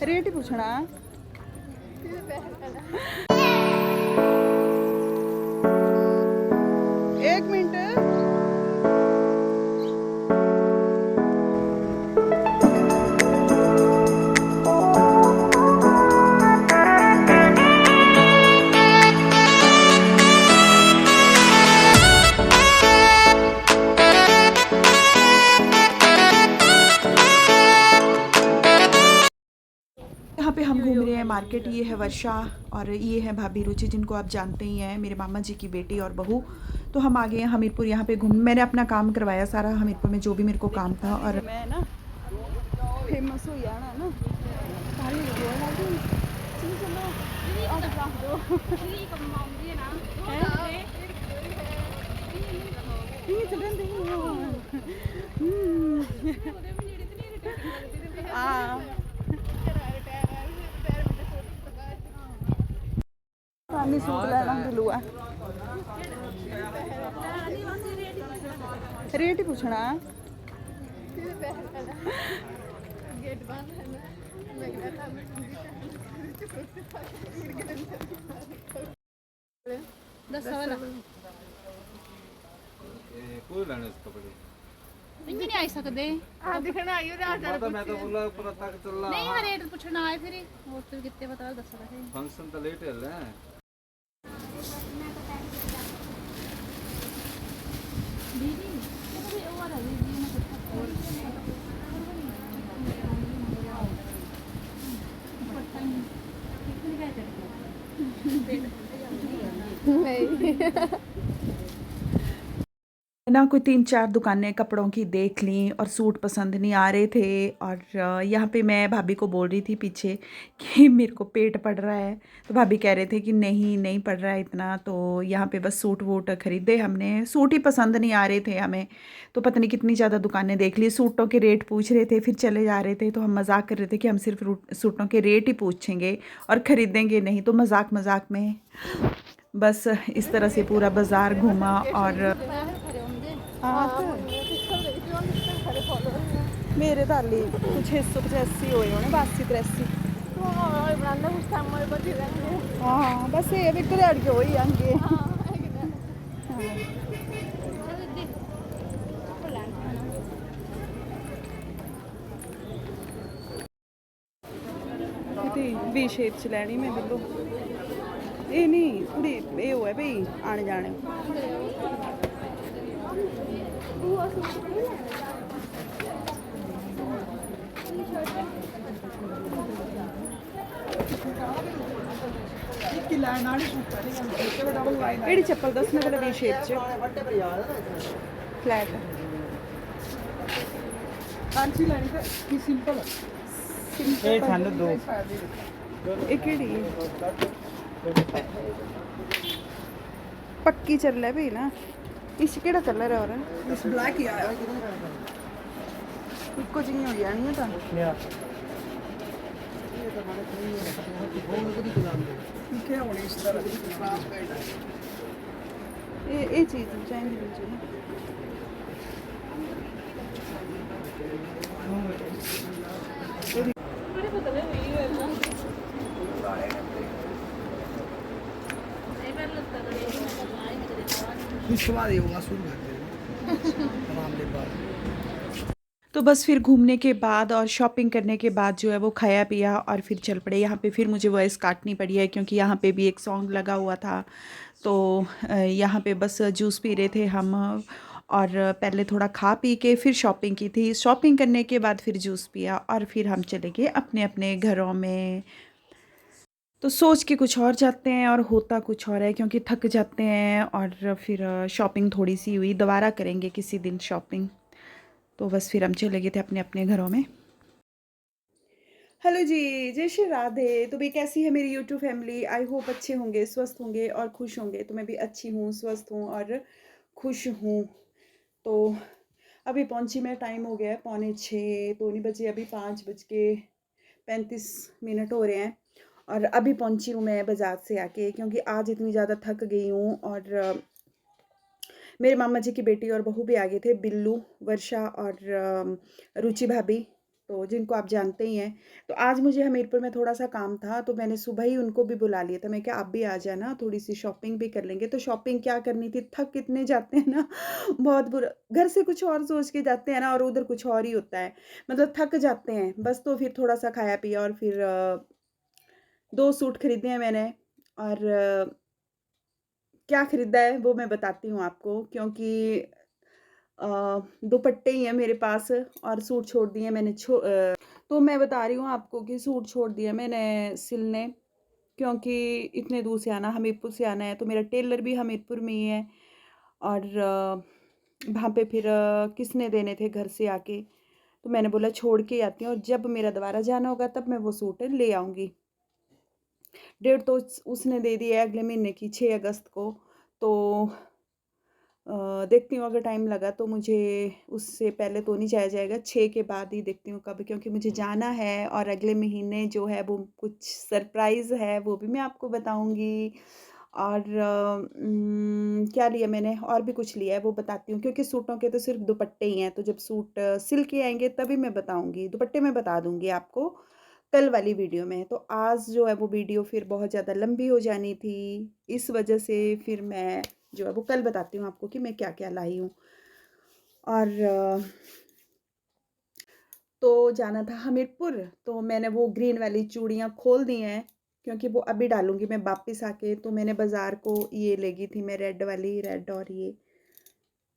Rate ही पूछना। एक minute. यहाँ पे हम घूम रहे हैं मार्केट। ये है वर्षा और ये है भाभी रुचि, जिनको आप जानते ही हैं, मेरे मामा जी की बेटी और बहू। तो हम आ गए हैं हमीरपुर। यहाँ पे घूम मैंने अपना काम करवाया सारा हमीरपुर में, जो भी मेरे को काम था। और मैं ना फेमस हो जाना ना सारी सूट लेना बिलू है। रेट ही पूछना। कोई लाने इसका पड़े इंज नहीं आई सकते हाँ दिखना आइयो रात मैं तो बोला पूरा तक चल रहा नहीं रेट पूछना आए फिर और तो कितने बता दस रहे फंक्शन तो लेट है दीदी ये वो वाला दीदी नहीं ना कोई 3-4 दुकानें कपड़ों की देख ली और सूट पसंद नहीं आ रहे थे। और यहाँ पे मैं भाभी को बोल रही थी पीछे कि मेरे को पेट पड़ रहा है, तो भाभी कह रहे थे कि नहीं नहीं पड़ रहा है इतना। तो यहाँ पे बस सूट वूट ख़रीदे हमने। सूट ही पसंद नहीं आ रहे थे हमें, तो पता नहीं कितनी ज़्यादा दुकानें देख ली। सूटों के रेट पूछ रहे थे, फिर चले जा रहे थे। तो हम मजाक कर रहे थे कि हम सिर्फ सूटों के रेट ही पूछेंगे और ख़रीदेंगे नहीं। तो मजाक मजाक में बस इस तरह से पूरा बाज़ार घूमा। और मेरे तो हाली कुछ 685 होए होने, 82-83। हाँ बस ये भी घड़ियाड़ के हो ही आएंगे। वी शेप च लैनी मैं बिल्लो। ये नहीं थोड़ी ये हो है भाई आने जाने। एड़ी चप्पल दसने वाले वी शेप च फ्लैट सिंपल दो एक पक्की चल रहा है भाई ना। इस केड़ा कलर है? और इस ब्लैक ही आया इको जी हो जानी है। ये चीज़ चाहिए तो बस फिर घूमने के बाद और शॉपिंग करने के बाद जो है वो खाया पिया और फिर चल पड़े। यहाँ पे फिर मुझे वॉइस काटनी पड़ी है क्योंकि यहाँ पे भी एक सॉन्ग लगा हुआ था। तो यहाँ पे बस जूस पी रहे थे हम, और पहले थोड़ा खा पी के फिर शॉपिंग की थी। शॉपिंग करने के बाद फिर जूस पिया और फिर हम चले गए अपने अपने घरों में। तो सोच के कुछ और जाते हैं और होता कुछ और है, क्योंकि थक जाते हैं। और फिर शॉपिंग थोड़ी सी हुई, दोबारा करेंगे किसी दिन शॉपिंग। तो बस फिर हम चले गए थे अपने अपने घरों में। हेलो जी, जय श्री राधे। तो भाई कैसी है मेरी यूट्यूब फैमिली? आई होप अच्छे होंगे, स्वस्थ होंगे और खुश होंगे। तो मैं भी अच्छी हूँ, स्वस्थ हूँ और खुश हूँ। तो अभी पहुँची मैं, टाइम हो गया है 5:45 तो नहीं बजे, अभी 5:35 हो रहे हैं। और अभी पहुँची हूँ मैं बाज़ार से आके, क्योंकि आज इतनी ज़्यादा थक गई हूँ। और मेरे मामा जी की बेटी और बहू भी आ गए थे, बिल्लू, वर्षा और रुचि भाभी। तो जिनको आप जानते ही हैं। तो आज मुझे हमीरपुर में थोड़ा-सा काम था, तो मैंने सुबह ही उनको भी बुला लिया था। मैं कहा आप भी आ जाना, थोड़ी-सी शॉपिंग भी कर लेंगे। तो शॉपिंग क्या करनी थी, थक इतने जाते हैं ना बहुत बुरा, घर से कुछ और सोच के जाते हैं ना और उधर कुछ और ही होता है। मतलब थक जाते हैं बस, तो फिर थोड़ा-सा खाया-पिया और फिर 2 सूट खरीदे हैं मैंने और क्या खरीदा है वो मैं बताती हूँ आपको, क्योंकि अ, दुपट्टे ही हैं मेरे पास और सूट छोड़ दिए मैंने तो मैं बता रही हूँ आपको कि सूट छोड़ दिया मैंने सिलने, क्योंकि इतने दूर से आना, हमीरपुर से आना है, तो मेरा टेलर भी हमीरपुर में ही है और वहाँ पे फिर किसने देने थे घर से आके, तो मैंने बोला छोड़ के आती हूँ और जब मेरा दोबारा जाना होगा तब मैं वो सूट ले आऊँगी। डेट तो उसने दे दी है अगले महीने की 6 अगस्त को, तो देखती हूँ अगर टाइम लगा तो मुझे उससे पहले तो नहीं जाया जाएगा, 6 के बाद ही देखती हूँ कब, क्योंकि मुझे जाना है और अगले महीने जो है वो कुछ सरप्राइज़ है, वो भी मैं आपको बताऊँगी। और क्या लिया मैंने और भी कुछ लिया है वो बताती हूँ, क्योंकि सूटों के तो सिर्फ दुपट्टे ही हैं, तो जब सूट सिल के आएंगे तभी मैं बताऊँगी, दुपट्टे मैं बता दूँगी आपको कल वाली वीडियो में। तो आज जो है वो वीडियो फिर बहुत ज़्यादा लंबी हो जानी थी, इस वजह से फिर मैं जो है वो कल बताती हूँ आपको कि मैं क्या-क्या लाई हूँ। और तो जाना था हमीरपुर, तो मैंने वो ग्रीन वाली चूड़ियाँ खोल दी हैं, क्योंकि वो अभी डालूँगी मैं वापस आके। तो मैंने बाज़ार को ये ले गई थी मैं, रेड वाली, रेड और ये।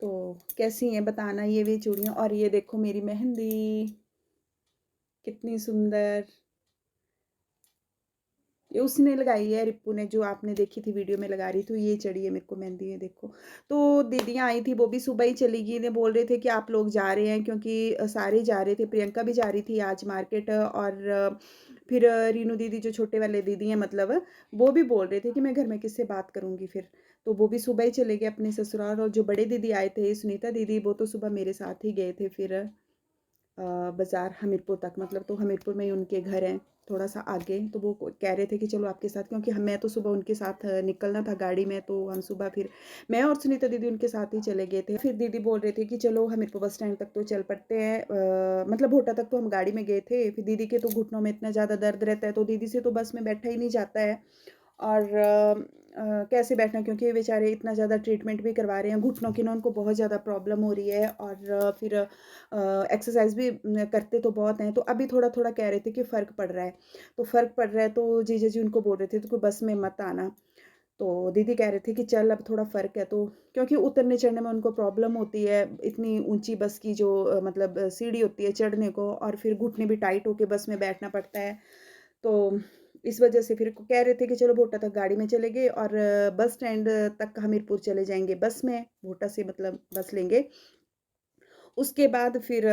तो कैसी हैं बताना ये भी चूड़ियाँ। और ये देखो मेरी मेहंदी, कितनी सुंदर, ये उसने लगाई है, रिप्पू ने, जो आपने देखी थी वीडियो में लगा रही थी, ये चढ़ी है मेरे को मेहंदी, ये देखो। तो दीदियाँ आई थी, वो भी सुबह ही चली गई, ने बोल रहे थे कि आप लोग जा रहे हैं, क्योंकि सारे जा रहे थे, प्रियंका भी जा रही थी आज मार्केट और फिर रीनू दीदी जो छोटे वाले दीदी हैं मतलब, वो भी बोल रहे थे कि मैं घर में किससे बात करूँगी फिर। तो वो भी सुबह ही चले गए अपने ससुराल, और जो बड़े दीदी आए थे सुनीता दीदी, वो तो सुबह मेरे साथ ही गए थे फिर बाज़ार हमीरपुर तक, मतलब तो हमीरपुर में ही उनके घर हैं थोड़ा सा आगे। तो वो कह रहे थे कि चलो आपके साथ, क्योंकि हम मैं तो सुबह उनके साथ निकलना था गाड़ी में, तो हम सुबह फिर मैं और सुनीता दीदी उनके साथ ही चले गए थे। फिर दीदी बोल रहे थे कि चलो हमीरपुर बस स्टैंड तक तो चल पड़ते हैं, मतलब भोटा तक तो हम गाड़ी में गए थे। फिर दीदी के तो घुटनों में इतना ज़्यादा दर्द रहता है, तो दीदी से तो बस में बैठा ही नहीं जाता है, और कैसे बैठना, क्योंकि ये बेचारे इतना ज़्यादा ट्रीटमेंट भी करवा रहे हैं घुटनों की ना, उनको बहुत ज़्यादा प्रॉब्लम हो रही है, और फिर एक्सरसाइज भी करते तो बहुत हैं। तो अभी थोड़ा थोड़ा कह रहे थे कि फ़र्क पड़ रहा है, तो फ़र्क पड़ रहा है, तो जीजा जी उनको बोल रहे थे तो कोई बस में मत आना। तो दीदी कह रहे थे कि चल अब थोड़ा फ़र्क है, तो क्योंकि उतरने चढ़ने में उनको प्रॉब्लम होती है, इतनी ऊंची बस की जो मतलब सीढ़ी होती है चढ़ने को, और फिर घुटने भी टाइट होके बस में बैठना पड़ता है। तो इस वजह से फिर कह रहे थे कि चलो भोटा तक गाड़ी में चले गए, और बस स्टैंड तक हमीरपुर चले जाएंगे बस में, भोटा से मतलब बस लेंगे। उसके बाद फिर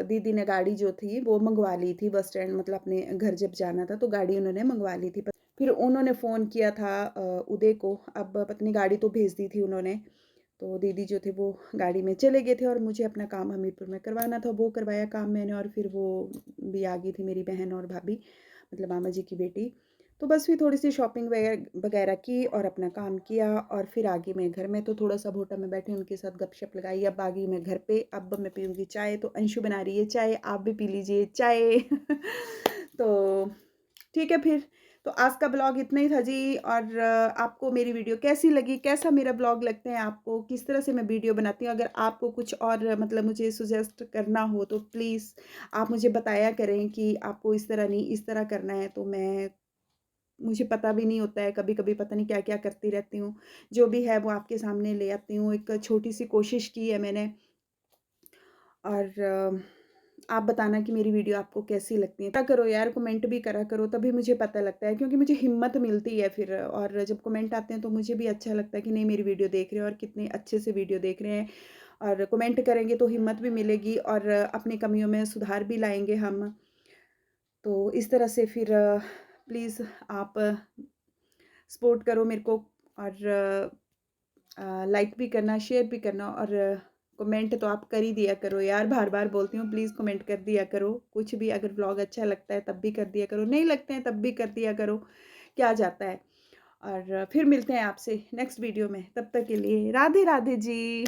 दीदी ने गाड़ी जो थी वो मंगवा ली थी बस स्टैंड, मतलब अपने घर जब जाना था तो गाड़ी उन्होंने मंगवा ली थी। फिर उन्होंने फ़ोन किया था उदय को, अब पत्नी गाड़ी तो भेज दी थी उन्होंने। तो दीदी जो थे वो गाड़ी में चले गए थे, और मुझे अपना काम हमीरपुर में करवाना था, वो करवाया काम मैंने, और फिर वो भी आ गई थी मेरी बहन और भाभी, मतलब मामा जी की बेटी। तो बस फिर थोड़ी सी शॉपिंग वगैरह वगैरह की और अपना काम किया, और फिर आ गई मैं घर में। तो थोड़ा सा भोटा में बैठी उनके साथ गपशप लगाई, अब आ गई मैं घर पे। अब मैं पीऊँगी चाय, तो अंशु बना रही है चाय, आप भी पी लीजिए चाय तो ठीक है फिर। तो आज का ब्लॉग इतना ही था जी, और आपको मेरी वीडियो कैसी लगी, कैसा मेरा ब्लॉग लगता है आपको, किस तरह से मैं वीडियो बनाती हूँ, अगर आपको कुछ और मतलब मुझे सुजेस्ट करना हो तो प्लीज़ आप मुझे बताया करें कि आपको इस तरह नहीं इस तरह करना है, तो मैं, मुझे पता भी नहीं होता है, कभी-कभी पता नहीं क्या-क्या करती रहती हूँ। जो भी है वो आपके सामने ले आती हूँ, एक छोटी-सी कोशिश की है मैंने। और आप बताना कि मेरी वीडियो आपको कैसी लगती है। क्या करो यार, कमेंट भी करा करो, तभी मुझे पता लगता है, क्योंकि मुझे हिम्मत मिलती है फिर, और जब कमेंट आते हैं तो मुझे भी अच्छा लगता है कि नहीं मेरी वीडियो देख रहे हैं और कितने अच्छे से वीडियो देख रहे हैं। और कमेंट करेंगे तो हिम्मत भी मिलेगी, और अपनी कमियों में सुधार भी लाएँगे हम। तो इस तरह से फिर प्लीज़ आप सपोर्ट करो मेरे को, और लाइक भी करना, शेयर भी करना, और कमेंट तो आप कर ही दिया करो यार, बार-बार बोलती हूँ, प्लीज़ कमेंट कर दिया करो। कुछ भी अगर व्लॉग अच्छा लगता है तब भी कर दिया करो, नहीं लगते हैं तब भी कर दिया करो, क्या जाता है। और फिर मिलते हैं आपसे नेक्स्ट वीडियो में, तब तक के लिए राधे राधे जी।